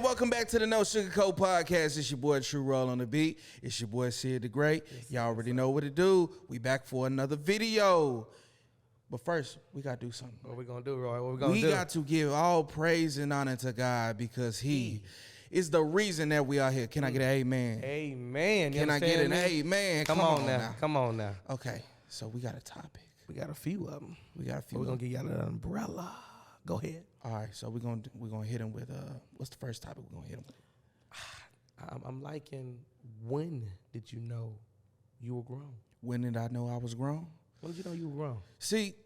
And welcome back to the No Sugarcoat Podcast. It's your boy True Roll on the beat. It's your boy Sid the Great. Y'all already know what to do. We back for another video. But first, we got to do something. What we going to do, Roy? What we going to do? We got to give all praise and honor to God because he is the reason that we are here. Can I get an amen? Amen. Can I get an amen? Come on now. Come on now. Okay, so we got a topic. We got a few of them. We're going to get y'all an umbrella. Go ahead. All right, so we're gonna hit him with what's the first topic we're gonna hit him with? I'm liking, when did you know you were grown? When did I know I was grown? When did you know you were grown? See,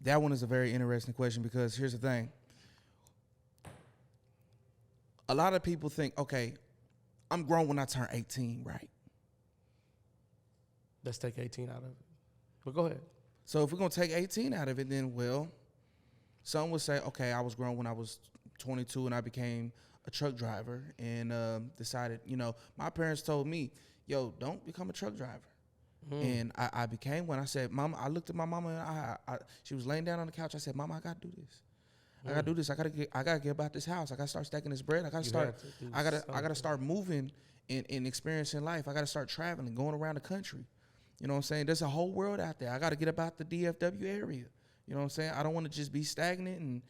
that one is a very interesting question because here's the thing. A lot of people think, okay, I'm grown when I turn 18, right? Let's take 18 out of it. But go ahead. So if we're gonna take 18 out of it, then well, some would say, okay, I was grown when I was 22 and I became a truck driver and decided, my parents told me, yo, don't become a truck driver. And I became one. I said, Mama, I looked at my mama and she was laying down on the couch. I said, Mama, I got to do this. I got to do this. I got to get about this house. I got to start stacking this bread. I got to start moving and experiencing life. I got to start traveling, going around the country. You know what I'm saying? There's a whole world out there. I got to get about the DFW area. You know what I'm saying? I don't want to just be stagnant and,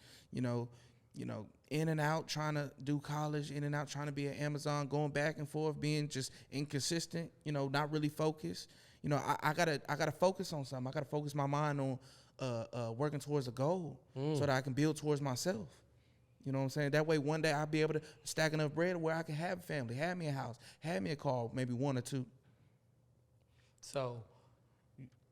in and out trying to do college, in and out trying to be at Amazon, going back and forth, being just inconsistent, not really focused. I gotta focus on something. I gotta focus my mind on working towards a goal so that I can build towards myself. You know what I'm saying? That way one day I'll be able to stack enough bread where I can have a family, have me a house, have me a car, maybe one or two. So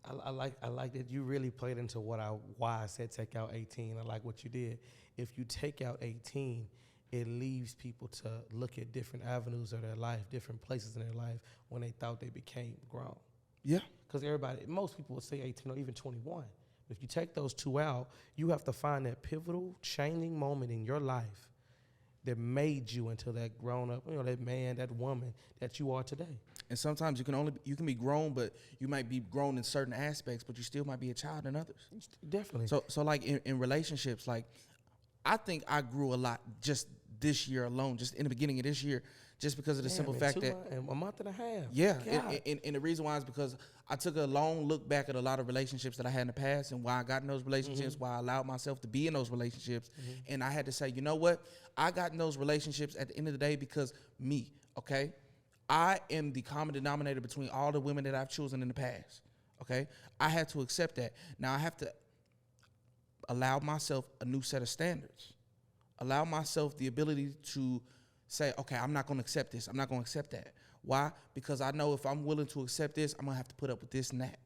I like that you really played into why I said take out 18. I like what you did. If you take out 18, it leaves people to look at different avenues of their life, different places in their life when they thought they became grown. Yeah. Because most people would say 18 or even 21. But if you take those two out, you have to find that pivotal, changing moment in your life that made you into that grown up, that man, that woman that you are today. And sometimes you can be grown, but you might be grown in certain aspects, but you still might be a child in others. Definitely. So like in relationships, like I think I grew a lot just this year alone, just in the beginning of this year, just because of the simple fact that a month and a half. Yeah, and the reason why is because I took a long look back at a lot of relationships that I had in the past and why I got in those relationships, why I allowed myself to be in those relationships, and I had to say, you know what? I got in those relationships at the end of the day because me, okay? I am the common denominator between all the women that I've chosen in the past, okay? I had to accept that. Now I have to allow myself a new set of standards, allow myself the ability to say, okay, I'm not going to accept this. I'm not going to accept that. Why? Because I know if I'm willing to accept this, I'm going to have to put up with this and that.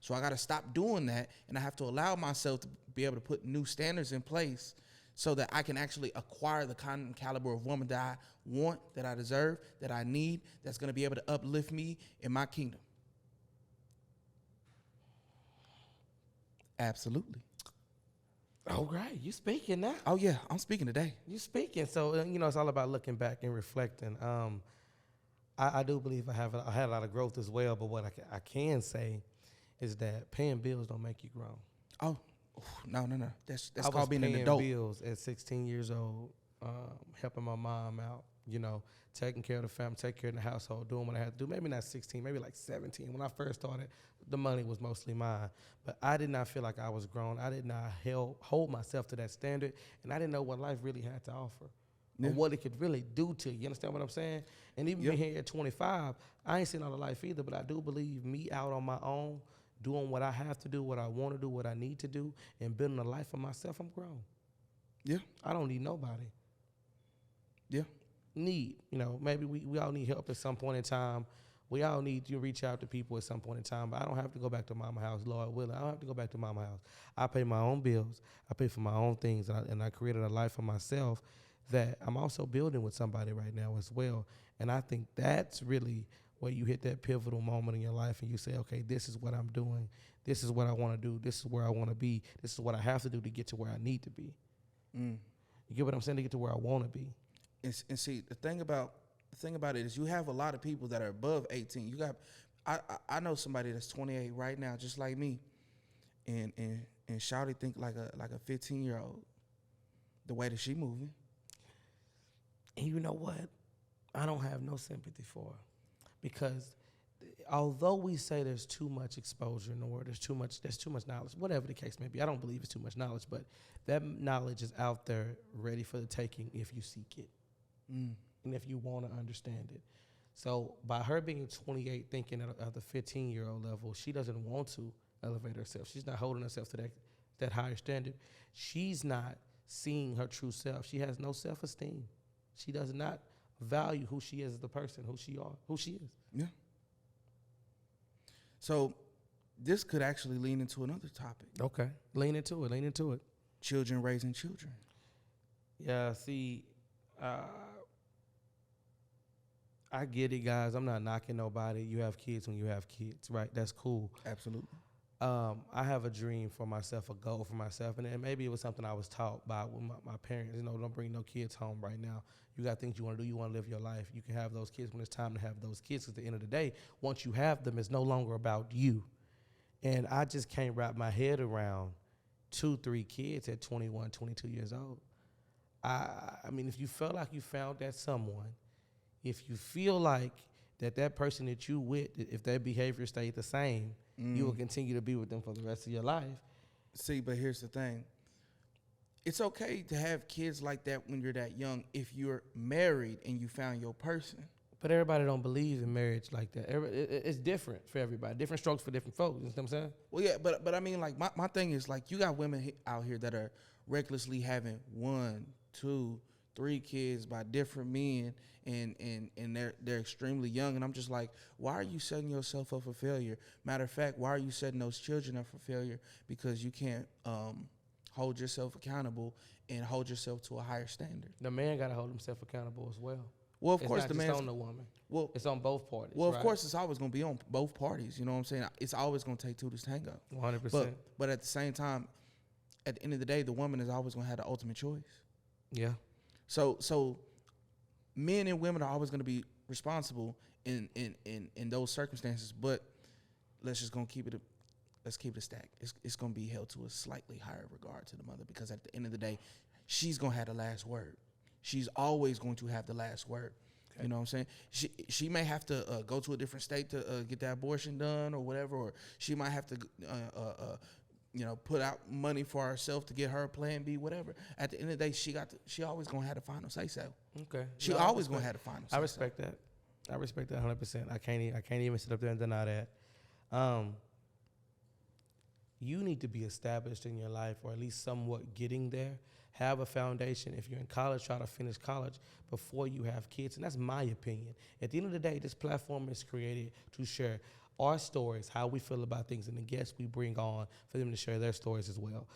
So I got to stop doing that, and I have to allow myself to be able to put new standards in place so that I can actually acquire the kind and caliber of woman that I want, that I deserve, that I need, that's going to be able to uplift me in my kingdom. Absolutely. Oh, right. You speaking now. Oh, yeah. I'm speaking today. You speaking. So, it's all about looking back and reflecting. I do believe I had a lot of growth as well, but what I can say is that paying bills don't make you grown. Oh, no. That's called being an adult. I was paying bills at 16 years old, helping my mom out, taking care of the family, taking care of the household, doing what I had to do. Maybe not 16, maybe like 17. When I first started, the money was mostly mine. But I did not feel like I was grown. I did not hold myself to that standard, and I didn't know what life really had to offer. Yeah. Or what it could really do to you. You understand what I'm saying? And even being here at 25, I ain't seen all the life either, but I do believe me out on my own, doing what I have to do, what I want to do, what I need to do, and building a life for myself, I'm grown. Yeah. I don't need nobody. Yeah. Maybe we all need help at some point in time. We all need to reach out to people at some point in time, but I don't have to go back to mama house, Lord willing. I don't have to go back to mama house. I pay my own bills. I pay for my own things, and I created a life for myself that I'm also building with somebody right now as well. And I think that's really where you hit that pivotal moment in your life and you say, okay, this is what I'm doing. This is what I want to do. This is where I want to be. This is what I have to do to get to where I need to be. You get what I'm saying? To get to where I want to be. And see, the thing about it is you have a lot of people that are above 18. You got, I know somebody that's 28 right now, just like me, and Shawty think like a 15-year-old. The way that she moving. And you know what? I don't have no sympathy for her, because although we say there's too much exposure in the world, there's too much knowledge, whatever the case may be. I don't believe it's too much knowledge, but that knowledge is out there ready for the taking if you seek it and if you want to understand it. So by her being 28, thinking at the 15-year-old level, she doesn't want to elevate herself. She's not holding herself to that higher standard. She's not seeing her true self. She has no self-esteem. She does not value who she is as a person, who she is. Yeah. So this could actually lean into another topic. Okay. Lean into it. Children raising children. Yeah, see, I get it, guys. I'm not knocking nobody. You have kids when you have kids, right? That's cool. Absolutely. I have a dream for myself, a goal for myself, and maybe it was something I was taught by my parents. Don't bring no kids home right now. You got things you want to do. You want to live your life. You can have those kids when it's time to have those kids. Because at the end of the day, once you have them, it's no longer about you. And I just can't wrap my head around 2-3 kids at 21, 22 years old. I mean, if you felt like you found that someone, if you feel like that person that you with, if their behavior stayed the same, you will continue to be with them for the rest of your life. See, but here's the thing. It's okay to have kids like that when you're that young if you're married and you found your person. But everybody don't believe in marriage like that. It's different for everybody. Different strokes for different folks. You know what I'm saying? Well, yeah, but I mean, like, my thing is, like, you got women out here that are recklessly having 1, 2, 3 kids by different men, and they're extremely young. And I'm just like, why are you setting yourself up for failure? Matter of fact, why are you setting those children up for failure? Because you can't hold yourself accountable and hold yourself to a higher standard. The man got to hold himself accountable as well. Well, of course, it's not just on the woman. Well, it's on both parties. Well, of course, it's always going to be on both parties. You know what I'm saying? It's always going to take two to tango. 100%. But at the same time, at the end of the day, the woman is always going to have the ultimate choice. Yeah. So men and women are always going to be responsible in those circumstances. But let's just keep it a stack. It's going to be held to a slightly higher regard to the mother, because at the end of the day, she's going to have the last word. She's always going to have the last word. Okay. You know what I'm saying? She may have to go to a different state to get that abortion done or whatever, or she might have to put out money for herself to get her plan B, whatever. At the end of the day, she always gonna have the final say so. Okay. She always gonna have the final say so. I respect that. I respect that 100%. I can't even sit up there and deny that. You need to be established in your life, or at least somewhat getting there. Have a foundation. If you're in college, try to finish college before you have kids. And that's my opinion. At the end of the day, this platform is created to share our stories, how we feel about things, and the guests we bring on for them to share their stories as well.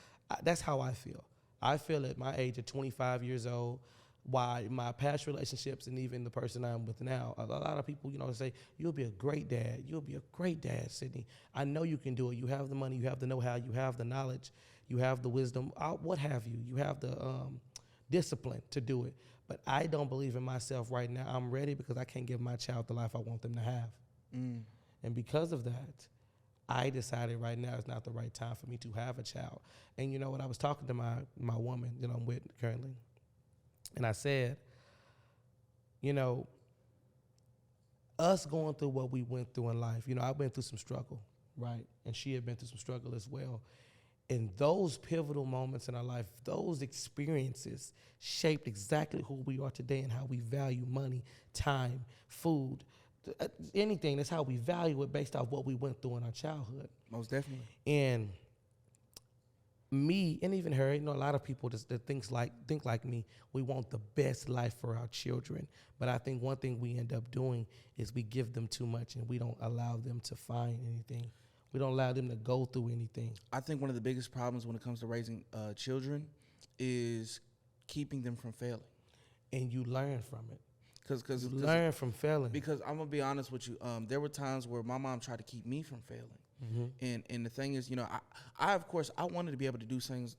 That's how I feel. I feel at my age of 25 years old, why my past relationships and even the person I'm with now, a lot of people, say, you'll be a great dad. You'll be a great dad, Sydney. I know you can do it. You have the money. You have the know-how. You have the knowledge. You have the wisdom. What have you? You have the discipline to do it. But I don't believe in myself right now. I'm ready because I can't give my child the life I want them to have. And because of that, I decided right now is not the right time for me to have a child. And you know what? I was talking to my woman that I'm with currently, and I said, us going through what we went through in life, I've been through some struggle, right? And she had been through some struggle as well. And those pivotal moments in our life, those experiences shaped exactly who we are today and how we value money, time, food, anything. That's how we value it based off what we went through in our childhood. Most definitely. And me and even her, a lot of people that think like me, we want the best life for our children. But I think one thing we end up doing is we give them too much and we don't allow them to find anything. We don't allow them to go through anything. I think one of the biggest problems when it comes to raising children is keeping them from failing. And you learn from it. Because learn from failing. Because I'm gonna be honest with you, there were times where my mom tried to keep me from failing. Mm-hmm. And the thing is, I of course I wanted to be able to do things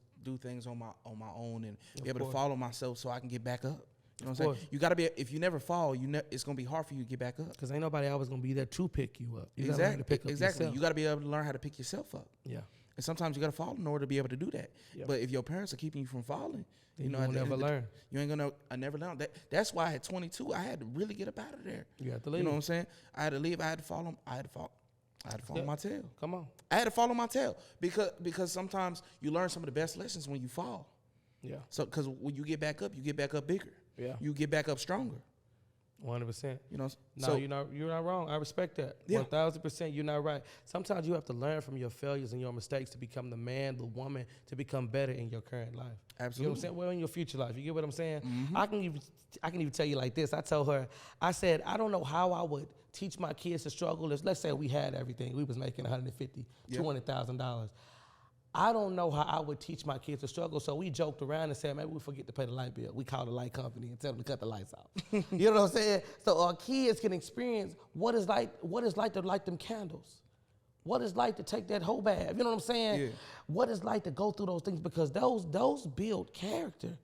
on my own and be able to follow myself so I can get back up. You know what I'm saying? You gotta be. If you never fall, it's gonna be hard for you to get back up. Because ain't nobody always gonna be there to pick you up. You exactly. You gotta be able to learn how to pick yourself up. Yeah. And sometimes you got to fall in order to be able to do that. Yep. But if your parents are keeping you from falling, Then you know, you at won't the end never of the- learn. You ain't gonna I never learn. That's why at 22 I had to really get up out of there. You have to leave. You know what I'm saying? I had to leave. I had to follow Yep. my tail. Come on. I had to follow my tail because sometimes you learn some of the best lessons when you fall. Yeah. So because when you get back up bigger. Yeah. You get back up stronger. 100%. You know. No, So you're not wrong. I respect that. Yeah. 1,000%. You're not right. Sometimes you have to learn from your failures and your mistakes to become the man, the woman, to become better in your current life. absolutely. You know what I'm saying? Well, in your future life. You get what I'm saying? Mhm. I can even tell you like this. I told her, I said, I don't know how I would teach my kids to struggle. Let's say we had everything. We was making $150,000, Yeah. $200,000. I don't know how I would teach my kids to struggle. So we joked around and said, maybe we forget to pay the light bill. We called the light company and tell them to cut the lights off. You know what I'm saying? So our kids can experience what it's like to light them candles. What it's like to take that whole bath. You know what I'm saying? Yeah. What it's like to go through those things, because those build character.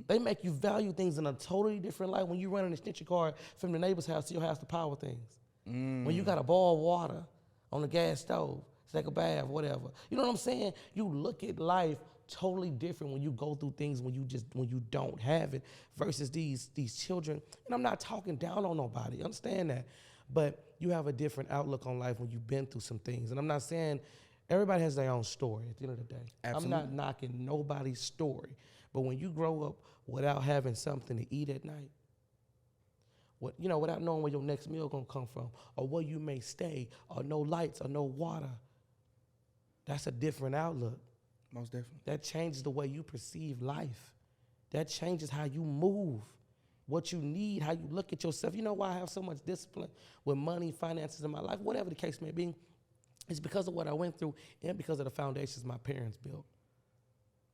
They make you value things in a totally different light when you run an extension cord from the neighbor's house to your house to power things. When you got to boil water on the gas stove, take a bath, whatever. You know what I'm saying? You look at life totally different when you go through things when you don't have it versus these children. And I'm not talking down on nobody. Understand that. But you have a different outlook on life when you've been through some things. And I'm not saying everybody has their own story at the end of the day. Absolutely. I'm not knocking nobody's story. But when you grow up without having something to eat at night, without knowing where your next meal gonna come from, or where you may stay, or no lights or no water, that's a different outlook. Most definitely. That changes the way you perceive life. That changes how you move, what you need, how you look at yourself. You know why I have so much discipline with money, finances in my life, whatever the case may be? It's because of what I went through and because of the foundations my parents built.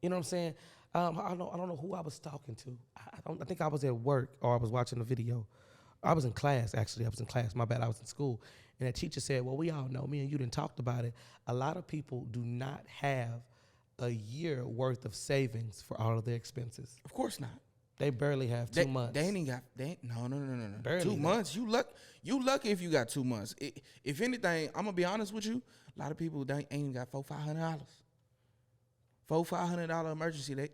You know what I'm saying? I don't know who I was talking to. I think I was at work or I was watching a video. I was in class, actually. I was in class. My bad. I was in school. And the teacher said, well, we all know, me and you didn't talked about it. A lot of people do not have a year worth of savings for all of their expenses. Of course not. They barely have 2 months. No. Barely 2 that. months. You lucky if you got 2 months. If anything, I'm gonna be honest with you. A lot of people ain't even got $400-500. $400-500 emergency. They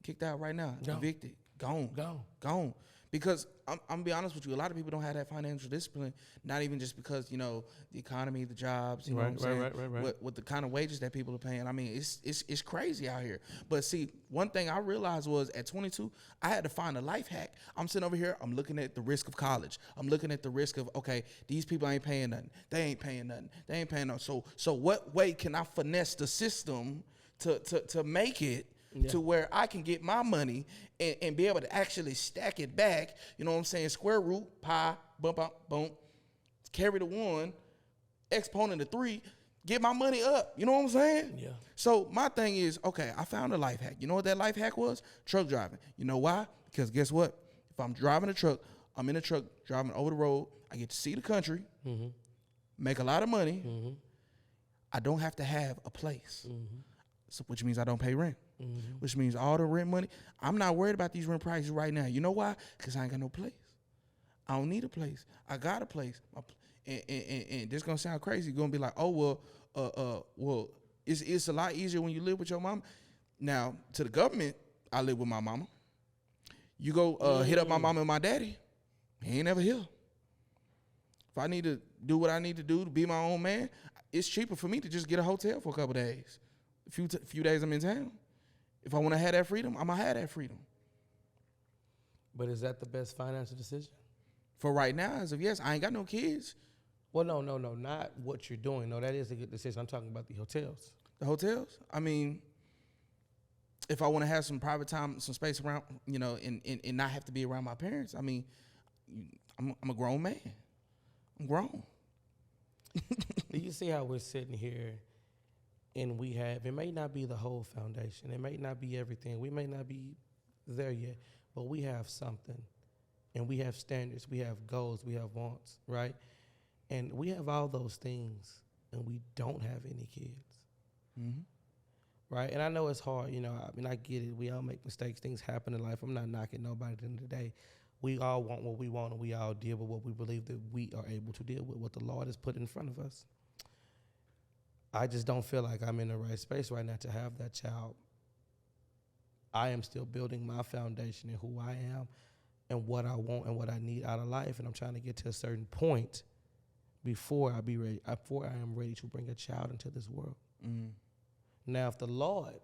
kicked out right now. Gone. Evicted. Gone. Because I'm gonna be honest with you. A lot of people don't have that financial discipline. Not even just because the economy, the jobs. You know what I'm saying? Right. With the kind of wages that people are paying. I mean, it's crazy out here. But see, one thing I realized was at 22, I had to find a life hack. I'm sitting over here. I'm looking at the risk of college. I'm looking at the risk of, okay, these people ain't paying nothing. They ain't paying nothing. So what way can I finesse the system to make it to where I can get my money and be able to actually stack it back? You know what I'm saying? Square root, pi, bump, boom, carry the 1, exponent of 3, get my money up. You know what I'm saying? Yeah. So my thing is, okay, I found a life hack. You know what that life hack was? Truck driving. You know why? Because guess what? If I'm driving a truck, I'm in a truck driving over the road. I get to see the country, make a lot of money. I don't have to have a place, so, which means I don't pay rent. Which means all the rent money, I'm not worried about these rent prices right now. You know why? Because I ain't got no place. I don't need a place. I got a place. And this gonna sound crazy. You're gonna be like, oh, well, it's a lot easier when you live with your mama. Now, to the government, I live with my mama. You go hit up my mama and my daddy, he ain't never here. If I need to do what I need to do to be my own man, it's cheaper for me to just get a hotel for a couple days. Few days I'm in town. If I want to have that freedom, I'm going to have that freedom. But is that the best financial decision? For right now, as of yes, I ain't got no kids. Well, no, not what you're doing. No, that is a good decision. I'm talking about the hotels. The hotels? I mean, if I want to have some private time, some space around, and not have to be around my parents, I mean, I'm a grown man. I'm grown. Do you see how we're sitting here and it may not be the whole foundation. It may not be everything. We may not be there yet, but we have something. And we have standards. We have goals. We have wants, right? And we have all those things, and we don't have any kids, right? And I know it's hard. I get it. We all make mistakes. Things happen in life. I'm not knocking nobody at the end of the day. We all want what we want, and we all deal with what we believe that we are able to deal with, what the Lord has put in front of us. I just don't feel like I'm in the right space right now to have that child. I am still building my foundation and who I am and what I want and what I need out of life. And I'm trying to get to a certain point before I am ready to bring a child into this world. Now, if the Lord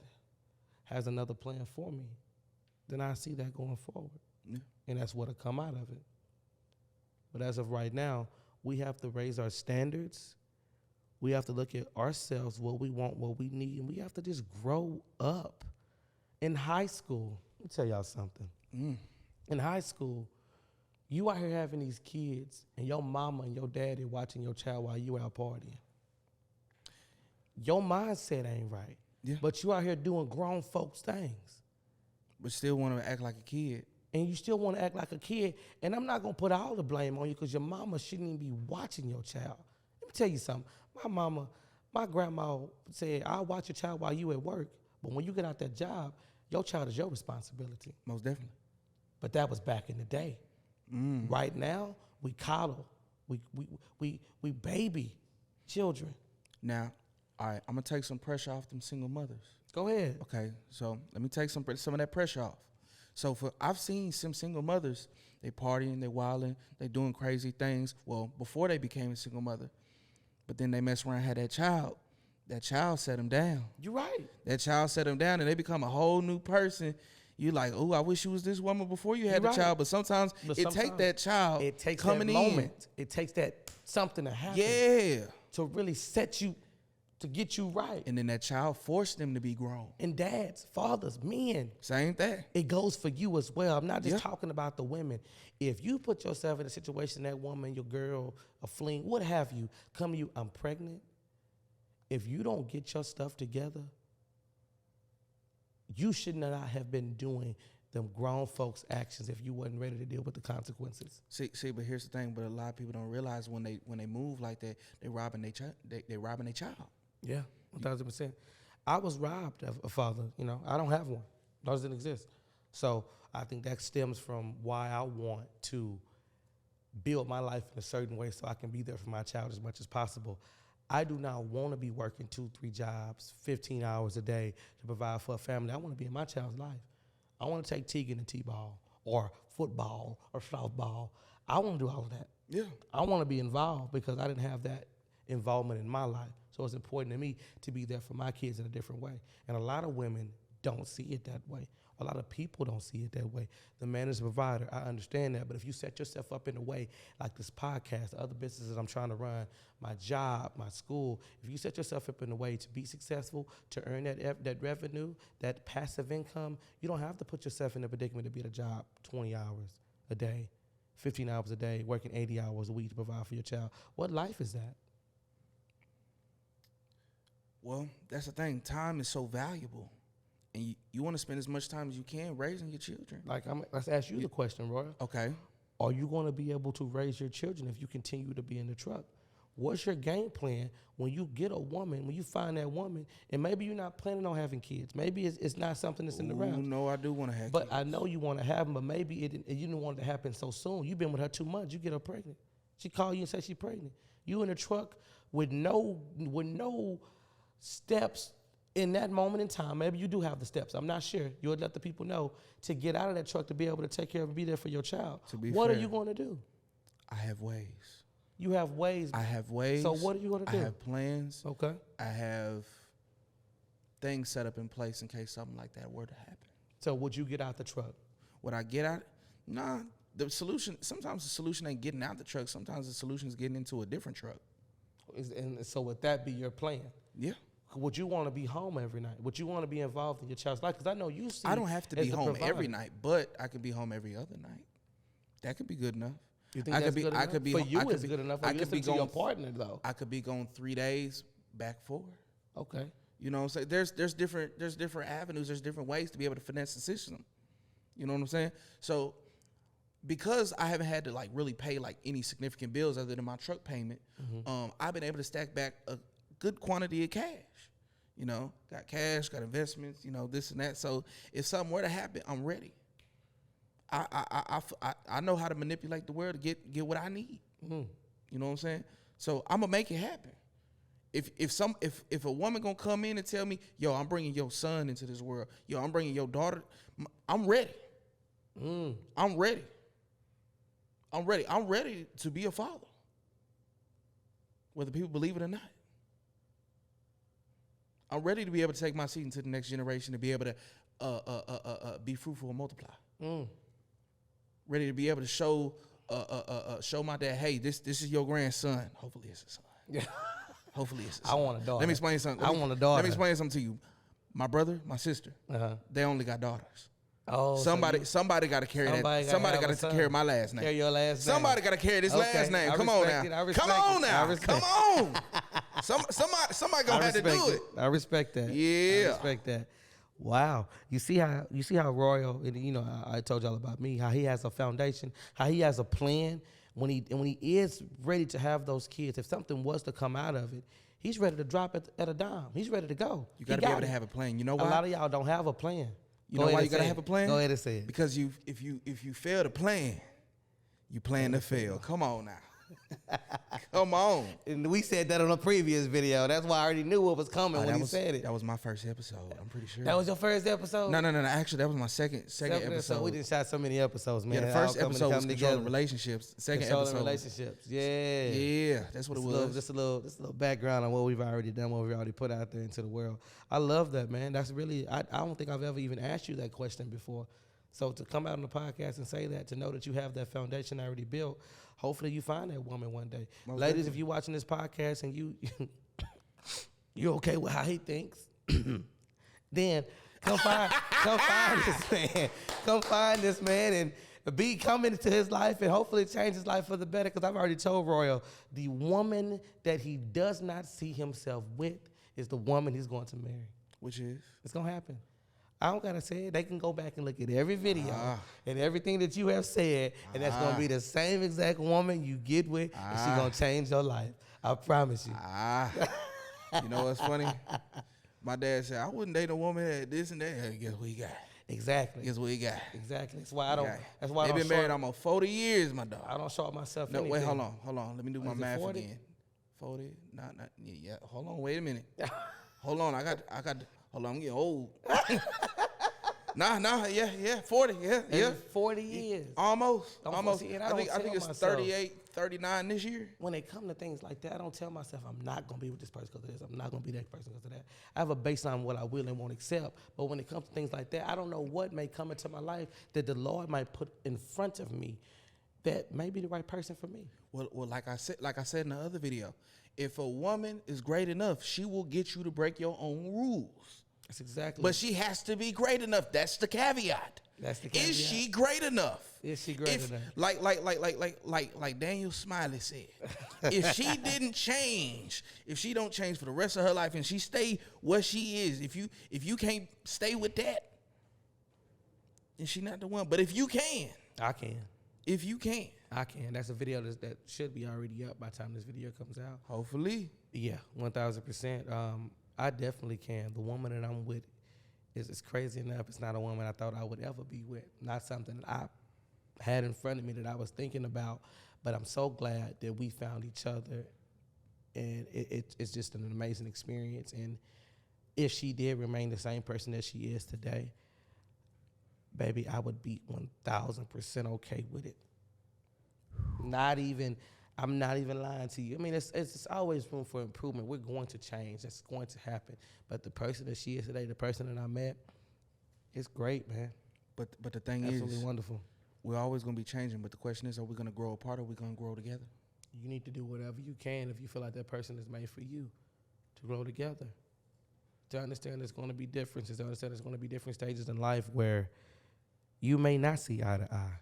has another plan for me, then I see that going forward. Yeah. And that's what'll come out of it. But as of right now, we have to raise our standards. We have to look at ourselves, what we want, what we need, and we have to just grow up. In high school, let me tell y'all something. In high school, you out here having these kids, and your mama and your daddy watching your child while you out partying. Your mindset ain't right. Yeah. But you out here doing grown folks things. But still want to act like a kid. And you still want to act like a kid. And I'm not going to put all the blame on you because your mama shouldn't even be watching your child. Let me tell you something. My grandma said, I'll watch your child while you at work. But when you get out that job, your child is your responsibility. Most definitely. But that was back in the day. Right now, we coddle. We baby children. Now, all right, I'm going to take some pressure off them single mothers. Go ahead. Okay, so let me take some of that pressure off. So I've seen some single mothers, they partying, they wilding, they doing crazy things, well, before they became a single mother. But then they mess around, had that child. That child set them down. You're right. That child set them down, and they become a whole new person. You like, oh, I wish you was this woman before you had the child. But sometimes it takes that child coming in. It takes that something to happen. Yeah. To really set you, to get you right. And then that child forced them to be grown. And dads, fathers, men. Same thing. It goes for you as well. I'm not just talking about the women. If you put yourself in a situation, that woman, your girl, a fling, what have you, come to you, I'm pregnant. If you don't get your stuff together, you should not have been doing them grown folks' actions if you wasn't ready to deal with the consequences. See, but here's the thing. But a lot of people don't realize when they move like that, they robbing their child. Yeah, 1,000%. I was robbed of a father. You know, I don't have one. Doesn't exist. So I think that stems from why I want to build my life in a certain way so I can be there for my child as much as possible. I do not want to be working 2-3 jobs, 15 hours a day to provide for a family. I want to be in my child's life. I want to take Tegan to T-ball or football or softball. I want to do all of that. Yeah. I want to be involved because I didn't have that involvement in my life. So it's important to me to be there for my kids in a different way. And a lot of women don't see it that way. A lot of people don't see it that way. The man is a provider. I understand that. But if you set yourself up in a way like this podcast, the other businesses I'm trying to run, my job, my school, if you set yourself up in a way to be successful, to earn that revenue, that passive income, you don't have to put yourself in a predicament to be at a job 20 hours a day, 15 hours a day, working 80 hours a week to provide for your child. What life is that? Well, that's the thing. Time is so valuable. And you want to spend as much time as you can raising your children. Let's ask you the question, Roy. Okay. Are you going to be able to raise your children if you continue to be in the truck? What's your game plan when you get a woman, when you find that woman, and maybe you're not planning on having kids? Maybe it's not something that's in the round. No, I do want to have but kids. I know you want to have them, but maybe you didn't want it to happen so soon. You've been with her 2 months. You get her pregnant. She call you and say she's pregnant. You in the truck with no steps in that moment in time. Maybe you do have the steps. I'm not sure. You'll let the people know to get out of that truck to be able to take care of and be there for your child. What are you going to do? I have ways. You have ways. I have ways. So what are you going to do? I have plans. Okay. I have things set up in place in case something like that were to happen. So would you get out the truck? Would I get out? Nah. Sometimes the solution ain't getting out the truck. Sometimes the solution is getting into a different truck. And so would that be your plan? Yeah. Would you want to be home every night? Would you want to be involved in your child's life? Because I know you see. I don't have to be home every night, but I could be home every other night. That could be good enough. You think that's good enough? I could be for you, it's good enough. I could be to your partner though. I could be gone 3 days, back 4. Okay. You know what I'm saying? There's different avenues. There's different ways to be able to finesse the system. You know what I'm saying? So because I haven't had to like really pay like any significant bills other than my truck payment, I've been able to stack back a good quantity of cash. You know, got cash, got investments, you know, this and that. So if something were to happen, I'm ready. I know how to manipulate the world to get what I need. You know what I'm saying? So I'm gonna make it happen. if a woman gonna come in and tell me, yo, I'm bringing your son into this world, yo, I'm bringing your daughter, I'm ready. I'm ready. I'm ready. I'm ready to be a father, whether people believe it or not. I'm ready to be able to take my seed into the next generation, to be able to be fruitful and multiply. Ready to be able to show my dad, hey, this is your grandson. Hopefully it's a son. Yeah. Hopefully it's a son. I want a daughter. Let me explain something. I want a daughter. Let me explain something to you. My brother, my sister, they only got daughters. Oh, somebody got to carry that. Somebody got to carry my last name. Carry your last name. Somebody got to carry this last name. Come on now. Come on now. Come on. Somebody gonna have to do it. I respect that. Yeah. I respect that. Wow. You see how Royal, and you know, I told y'all about me, how he has a foundation, how he has a plan. When he is ready to have those kids, if something was to come out of it, he's ready to drop it at a dime. He's ready to go. You got to be able to have a plan. You know why? A lot of y'all don't have a plan. You know why you got to have a plan? Go ahead and say it. Because if you fail to plan, you plan to fail. Come on now. Come on. And we said that on a previous video. That's why I already knew what was coming when he said it. That was my first episode. I'm pretty sure. That was your first episode? No. Actually, that was my second episode. We didn't shot so many episodes, man. Yeah, the first episode was controlling relationships. Second controlling episode, relationships. Yeah. Yeah, that's what it was. Just a little background on what we've already done, what we've already put out there into the world. I love that, man. That's really. I don't think I've ever even asked you that question before. So to come out on the podcast and say that, to know that you have that foundation already built, hopefully you find that woman one day. Most Ladies, definitely. If you're watching this podcast and you're okay with how he thinks, then come find this man. Come find this man and come into his life and hopefully change his life for the better. Because I've already told Royal, the woman that he does not see himself with is the woman he's going to marry. Which is? It's going to happen. I don't got to say it. They can go back and look at every video and everything that you have said, and that's going to be the same exact woman you get with, and she's going to change your life. I promise you. You know what's funny? My dad said, I wouldn't date a woman that this and that. Hey, guess what he got? Exactly. Guess what he got? Exactly. That's why I don't. That's why they've been married almost 40 years, my dog. I don't show up myself. No, anything. wait, hold on. Let me do my math 40? again. 40? Not. Yeah. Hold on. Wait a minute. Hold on. I got. Hold on. I'm getting old. Yeah. 40. Yeah. 40 years. Almost. I think it's 38, 39 this year. When it comes to things like that, I don't tell myself I'm not going to be with this person because of this. I'm not going to be that person because of that. I have a baseline of what I will and won't accept. But when it comes to things like that, I don't know what may come into my life that the Lord might put in front of me that may be the right person for me. Well, like I said in the other video, if a woman is great enough, she will get you to break your own rules. That's exactly. But she has to be great enough. That's the caveat. Is she great enough? Is she great enough? Like Daniel Smiley said, if she didn't change, if she don't change for the rest of her life and she stay where she is, if you can't stay with that, then she not the one. But if you can. I can. If you can. I can. That's a video that should be already up by the time this video comes out. Hopefully. Yeah, 1,000%. I definitely can. The woman that I'm with is crazy enough. It's not a woman I thought I would ever be with. Not something that I had in front of me that I was thinking about. But I'm so glad that we found each other. And it's just an amazing experience. And if she did remain the same person that she is today, baby, I would be 1,000% okay with it. I'm not even lying to you. I mean, it's always room for improvement. We're going to change. That's going to happen. But the person that she is today, the person that I met, it's great, man. But the thing is, absolutely wonderful. We're always going to be changing. But the question is, are we going to grow apart or are we going to grow together? You need to do whatever you can if you feel like that person is made for you to grow together. To understand there's going to be differences. To understand there's going to be different stages in life where you may not see eye to eye.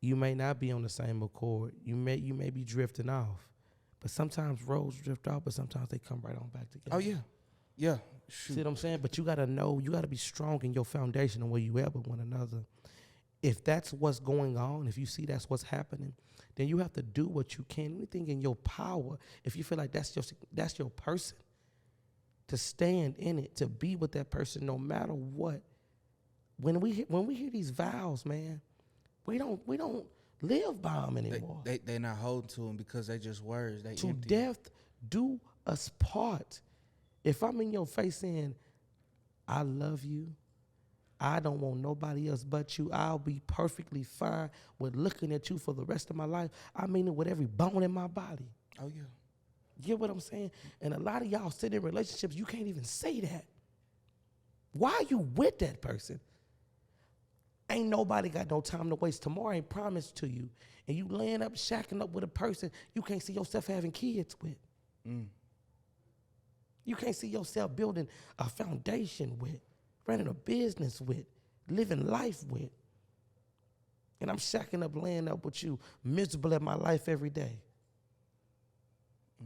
You may not be on the same accord. You may be drifting off. But sometimes roads drift off, but sometimes they come right on back together. Oh, yeah. Yeah. Shoot. See what I'm saying? But you got to know, you got to be strong in your foundation and where you at with one another. If that's what's going on, if you see that's what's happening, then you have to do what you can, anything in your power. If you feel like that's your person, to stand in it, to be with that person no matter what. When we hear these vows, man, we don't live by them anymore. They're not holding to them because they just words. They to empty. death do us part. If I'm in your face saying, I love you, I don't want nobody else but you, I'll be perfectly fine with looking at you for the rest of my life. I mean it with every bone in my body. Oh, yeah. You get what I'm saying? And a lot of y'all sit in relationships, you can't even say that. Why are you with that person? Ain't nobody got no time to waste. Tomorrow ain't promised to you. And you laying up, shacking up with a person you can't see yourself having kids with. Mm. You can't see yourself building a foundation with, running a business with, living life with. And I'm shacking up, laying up with you, miserable at my life every day.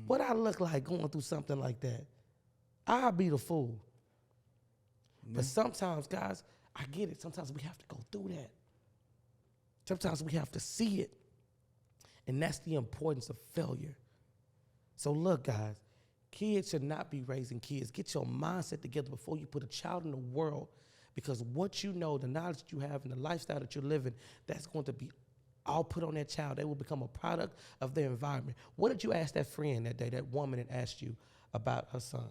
What I look like going through something like that? I'll be the fool. Yeah. But sometimes, guys, I get it. Sometimes we have to go through that. Sometimes we have to see it. And that's the importance of failure. So look, guys, kids should not be raising kids. Get your mindset together before you put a child in the world, because what you know, the knowledge that you have, and the lifestyle that you're living, that's going to be all put on that child. They will become a product of their environment. What did you ask that friend that day, that woman that asked you about her son?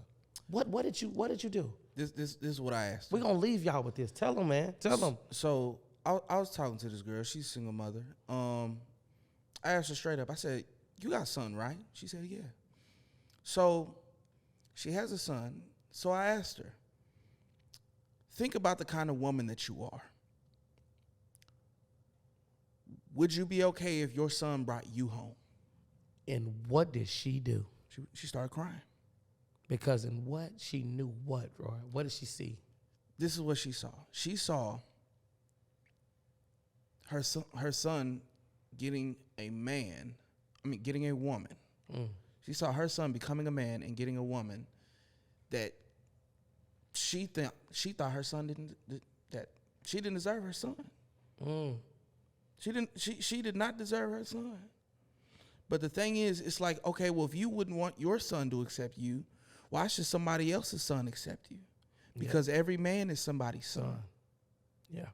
What did you do? This is what I asked. We're going to leave y'all with this. Tell them, man. Tell them. So I was talking to this girl. She's a single mother. I asked her straight up. I said, you got a son, right? She said, yeah. So she has a son. So I asked her, think about the kind of woman that you are. Would you be okay if your son brought you home? And what did she do? She started crying. Because in what? She knew what, Roy? What did she see? This is what she saw. She saw her son getting a woman. Mm. She saw her son becoming a man and getting a woman that she thought her son she didn't deserve her son. Mm. She did not deserve her son. But the thing is, it's like, okay, well, if you wouldn't want your son to accept you, why should somebody else's son accept you? Because every man is somebody's son. Yeah.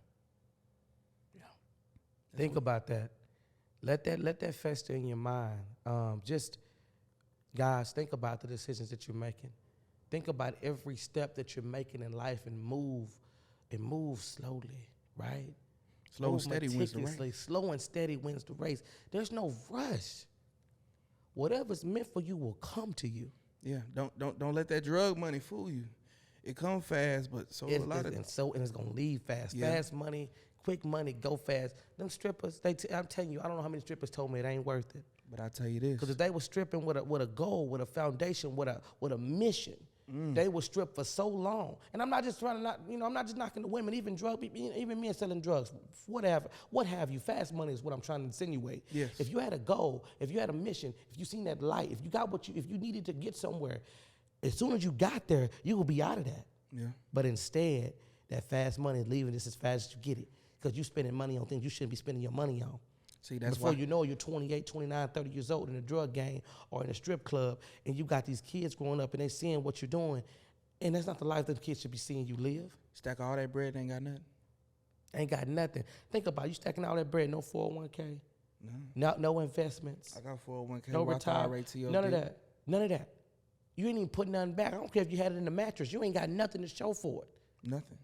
Think about that. Let that fester in your mind. Just, guys, think about the decisions that you're making. Think about every step that you're making in life, and move slowly, right? Slow and steady wins the race. Slow and steady wins the race. There's no rush. Whatever's meant for you will come to you. Yeah, don't let that drug money fool you. It comes fast, but it's gonna leave fast. Yeah. Fast money, quick money, go fast. Them strippers, I'm telling you, I don't know how many strippers told me it ain't worth it. But I tell you this, because if they were stripping with a goal, with a foundation, with a mission, they were stripped for so long. And I'm not just I'm not just knocking the women, even men selling drugs, whatever, what have you. Fast money is what I'm trying to insinuate. Yes. If you had a goal, if you had a mission, if you seen that light, if you got if you needed to get somewhere, as soon as you got there, you will be out of that. Yeah. But instead, that fast money is leaving this as fast as you get it, because you're spending money on things you shouldn't be spending your money on. See, that's Before why you know, you're 28, 29, 30 years old in a drug gang or in a strip club, and you got these kids growing up and they seeing what you're doing, and that's not the life that the kids should be seeing you live. stack all that bread, ain't got nothing. Ain't got nothing. Think about it. You stacking all that bread, no 401k, no investments, I got 401k, no Roth IRA, TOD. none of that. None of that. You ain't even putting nothing back. I don't care if you had it in the mattress. You ain't got nothing to show for it. Nothing.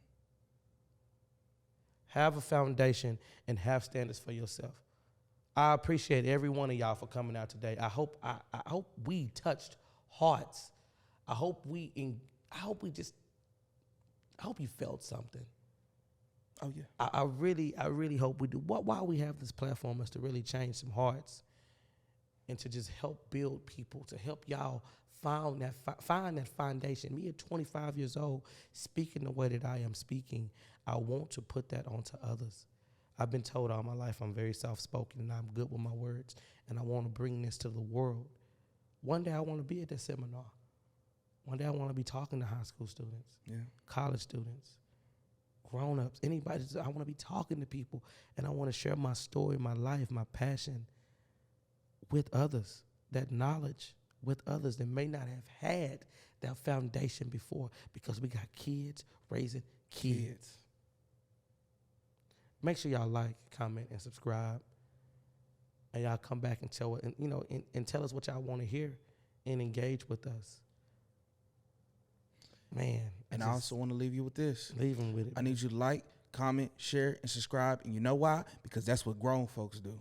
Have a foundation and have standards for yourself. I appreciate every one of y'all for coming out today. I hope we touched hearts. I hope you felt something. Oh yeah. I really hope we do. Why we have this platform is to really change some hearts and to just help build people, to help y'all find that foundation. Me at 25 years old, speaking the way that I am speaking, I want to put that onto others. I've been told all my life I'm very soft-spoken and I'm good with my words, and I want to bring this to the world. One day I want to be at that seminar. One day I want to be talking to high school students, college students, grown-ups, anybody. I want to be talking to people, and I want to share my story, my life, my passion with others, that knowledge with others that may not have had that foundation before, because we got kids raising kids. Make sure y'all like, comment, and subscribe, and y'all come back and tell and tell us what y'all want to hear and engage with us. Man. And I also want to leave you with this. Leave them with it. I need you to like, comment, share, and subscribe. And you know why? Because that's what grown folks do.